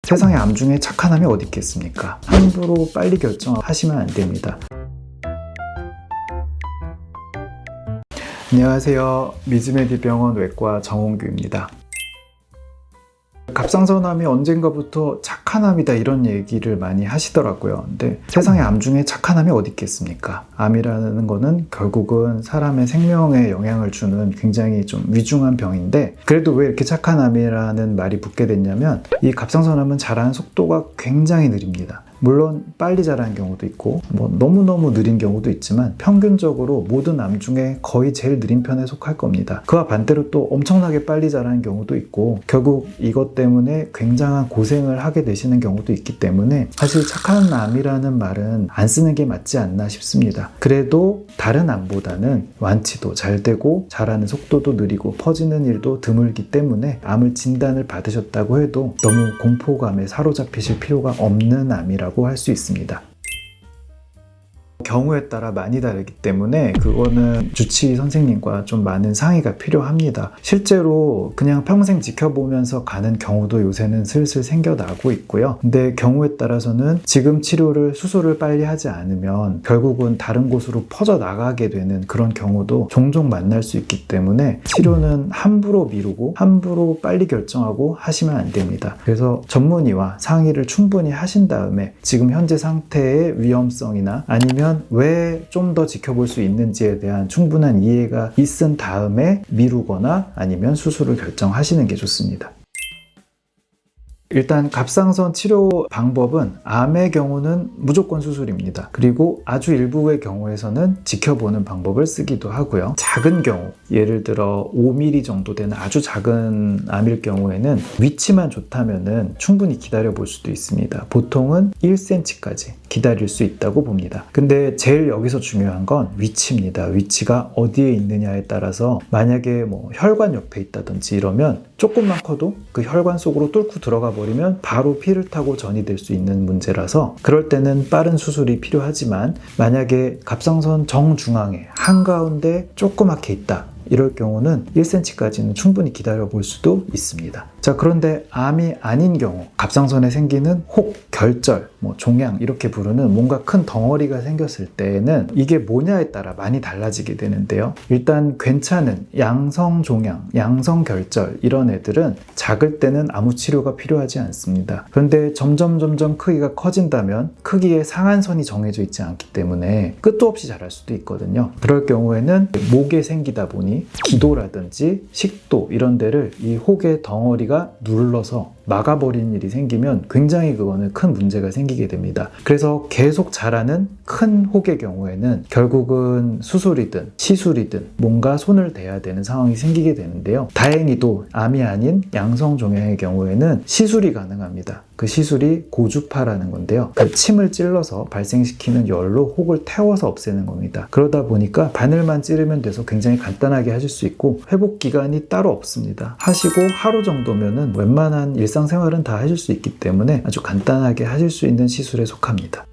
세상에 암 중에 착한 암이 어디 있겠습니까? 함부로 빨리 결정하시면 안 됩니다. 안녕하세요. 미즈메디병원 외과 정홍규입니다. 갑상선암이 언젠가부터 착한 암이다 이런 얘기를 많이 하시더라고요. 근데 세상에 암 중에 착한 암이 어디 있겠습니까? 암이라는 거는 결국은 사람의 생명에 영향을 주는 굉장히 좀 위중한 병인데, 그래도 왜 이렇게 착한 암이라는 말이 붙게 됐냐면, 이 갑상선암은 자라는 속도가 굉장히 느립니다. 물론 빨리 자라는 경우도 있고 너무너무 느린 경우도 있지만 평균적으로 모든 암 중에 거의 제일 느린 편에 속할 겁니다. 그와 반대로 또 엄청나게 빨리 자라는 경우도 있고, 결국 이것 때문에 굉장한 고생을 하게 되시는 경우도 있기 때문에 사실 착한 암이라는 말은 안 쓰는 게 맞지 않나 싶습니다. 그래도 다른 암보다는 완치도 잘 되고 자라는 속도도 느리고 퍼지는 일도 드물기 때문에 암을 진단을 받으셨다고 해도 너무 공포감에 사로잡히실 필요가 없는 암이라고 할 수 있습니다. 경우에 따라 많이 다르기 때문에 그거는 주치의 선생님과 좀 많은 상의가 필요합니다. 실제로 그냥 평생 지켜보면서 가는 경우도 요새는 슬슬 생겨나고 있고요. 근데 경우에 따라서는 지금 치료를 수술을 빨리 하지 않으면 결국은 다른 곳으로 퍼져나가게 되는 그런 경우도 종종 만날 수 있기 때문에 치료는 함부로 미루고 함부로 빨리 결정하고 하시면 안 됩니다. 그래서 전문의와 상의를 충분히 하신 다음에 지금 현재 상태의 위험성이나 아니면 왜 좀 더 지켜볼 수 있는지에 대한 충분한 이해가 있은 다음에 미루거나 아니면 수술을 결정하시는 게 좋습니다. 일단 갑상선 치료 방법은 암의 경우는 무조건 수술입니다. 그리고 아주 일부의 경우에서는 지켜보는 방법을 쓰기도 하고요. 작은 경우, 예를 들어 5mm 정도 되는 아주 작은 암일 경우에는 위치만 좋다면은 충분히 기다려 볼 수도 있습니다. 보통은 1cm까지 기다릴 수 있다고 봅니다. 근데 제일 여기서 중요한 건 위치입니다. 위치가 어디에 있느냐에 따라서 만약에 혈관 옆에 있다든지 이러면 조금만 커도 그 혈관 속으로 뚫고 들어가 버리면 바로 피를 타고 전이 될 수 있는 문제라서 그럴 때는 빠른 수술이 필요하지만, 만약에 갑상선 정중앙에 한가운데 조그맣게 있다 이럴 경우는 1cm까지는 충분히 기다려 볼 수도 있습니다. 자, 그런데 암이 아닌 경우, 갑상선에 생기는 혹, 결절, 종양 이렇게 부르는 뭔가 큰 덩어리가 생겼을 때에는 이게 뭐냐에 따라 많이 달라지게 되는데요. 일단 괜찮은 양성 종양, 양성 결절 이런 애들은 작을 때는 아무 치료가 필요하지 않습니다. 그런데 점점 크기가 커진다면 크기의 상한선이 정해져 있지 않기 때문에 끝도 없이 자랄 수도 있거든요. 그럴 경우에는 목에 생기다 보니 기도라든지 식도 이런 데를 이 혹의 덩어리가 눌러서 막아버리는 일이 생기면 굉장히 그거는 큰 문제가 생기게 됩니다. 그래서 계속 자라는 큰 혹의 경우에는 결국은 수술이든 시술이든 뭔가 손을 대야 되는 상황이 생기게 되는데요. 다행히도 암이 아닌 양성 종양의 경우에는 시술이 가능합니다. 그 시술이 고주파라는 건데요. 그 침을 찔러서 발생시키는 열로 혹을 태워서 없애는 겁니다. 그러다 보니까 바늘만 찌르면 돼서 굉장히 간단하게 하실 수 있고 회복 기간이 따로 없습니다. 하시고 하루 정도면은 웬만한 일상생활은 다 하실 수 있기 때문에 아주 간단하게 하실 수 있는 시술에 속합니다.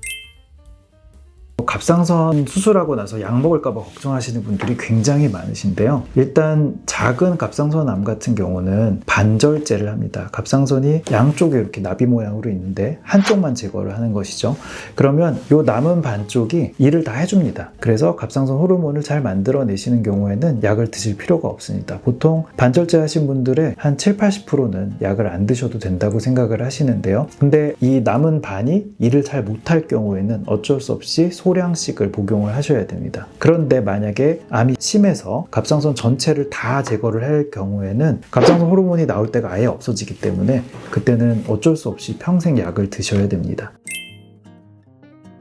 갑상선 수술하고 나서 약 먹을까봐 걱정하시는 분들이 굉장히 많으신데요. 일단 작은 갑상선 암 같은 경우는 반절제를 합니다. 갑상선이 양쪽에 이렇게 나비 모양으로 있는데 한쪽만 제거를 하는 것이죠. 그러면 이 남은 반쪽이 일을 다 해줍니다. 그래서 갑상선 호르몬을 잘 만들어내시는 경우에는 약을 드실 필요가 없습니다. 보통 반절제 하신 분들의 한 70-80%는 약을 안 드셔도 된다고 생각을 하시는데요. 근데 이 남은 반이 일을 잘 못할 경우에는 어쩔 수 없이 소량씩을 복용을 하셔야 됩니다. 그런데 만약에 암이 심해서 갑상선 전체를 다 제거를 할 경우에는 갑상선 호르몬이 나올 때가 아예 없어지기 때문에 그때는 어쩔 수 없이 평생 약을 드셔야 됩니다.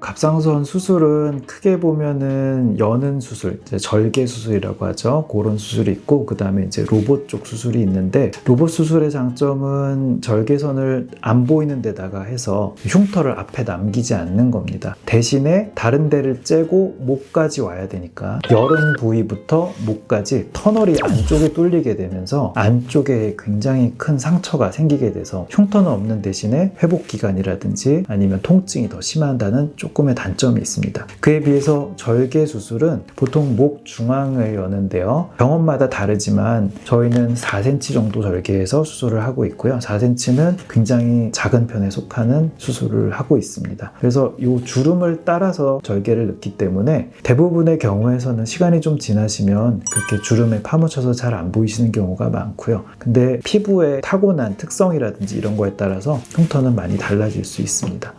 갑상선 수술은 크게 보면은 여는 수술, 이제 절개 수술이라고 하죠. 그런 수술이 있고, 그 다음에 이제 로봇 쪽 수술이 있는데, 로봇 수술의 장점은 절개선을 안 보이는 데다가 해서 흉터를 앞에 남기지 않는 겁니다. 대신에 다른 데를 째고 목까지 와야 되니까 여는 부위부터 목까지 터널이 안쪽에 뚫리게 되면서 안쪽에 굉장히 큰 상처가 생기게 돼서 흉터는 없는 대신에 회복 기간이라든지 아니면 통증이 더 심한다는 조금 조금의 단점이 있습니다. 그에 비해서 절개 수술은 보통 목 중앙을 여는데요. 병원마다 다르지만 저희는 4cm 정도 절개해서 수술을 하고 있고요. 4cm는 굉장히 작은 편에 속하는 수술을 하고 있습니다. 그래서 이 주름을 따라서 절개를 넣기 때문에 대부분의 경우에서는 시간이 좀 지나시면 그렇게 주름에 파묻혀서 잘 안 보이시는 경우가 많고요. 근데 피부의 타고난 특성이라든지 이런 거에 따라서 흉터는 많이 달라질 수 있습니다.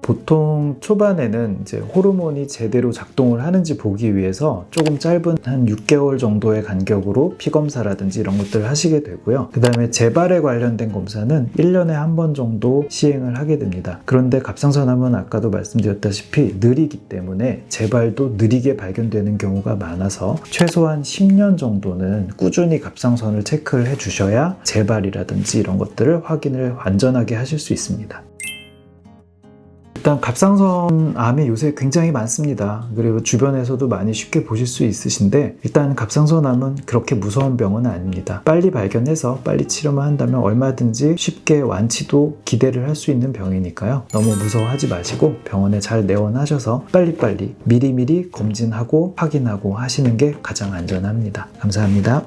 보통 초반에는 이제 호르몬이 제대로 작동을 하는지 보기 위해서 조금 짧은 한 6개월 정도의 간격으로 피검사라든지 이런 것들을 하시게 되고요. 그 다음에 재발에 관련된 검사는 1년에 한 번 정도 시행을 하게 됩니다. 그런데 갑상선암은 아까도 말씀드렸다시피 느리기 때문에 재발도 느리게 발견되는 경우가 많아서 최소한 10년 정도는 꾸준히 갑상선을 체크를 해주셔야 재발이라든지 이런 것들을 확인을 안전하게 하실 수 있습니다. 일단 갑상선 암이 요새 굉장히 많습니다. 그리고 주변에서도 많이 쉽게 보실 수 있으신데 일단 갑상선 암은 그렇게 무서운 병은 아닙니다. 빨리 발견해서 빨리 치료만 한다면 얼마든지 쉽게 완치도 기대를 할 수 있는 병이니까요. 너무 무서워하지 마시고 병원에 잘 내원하셔서 빨리빨리 미리미리 검진하고 확인하고 하시는 게 가장 안전합니다. 감사합니다.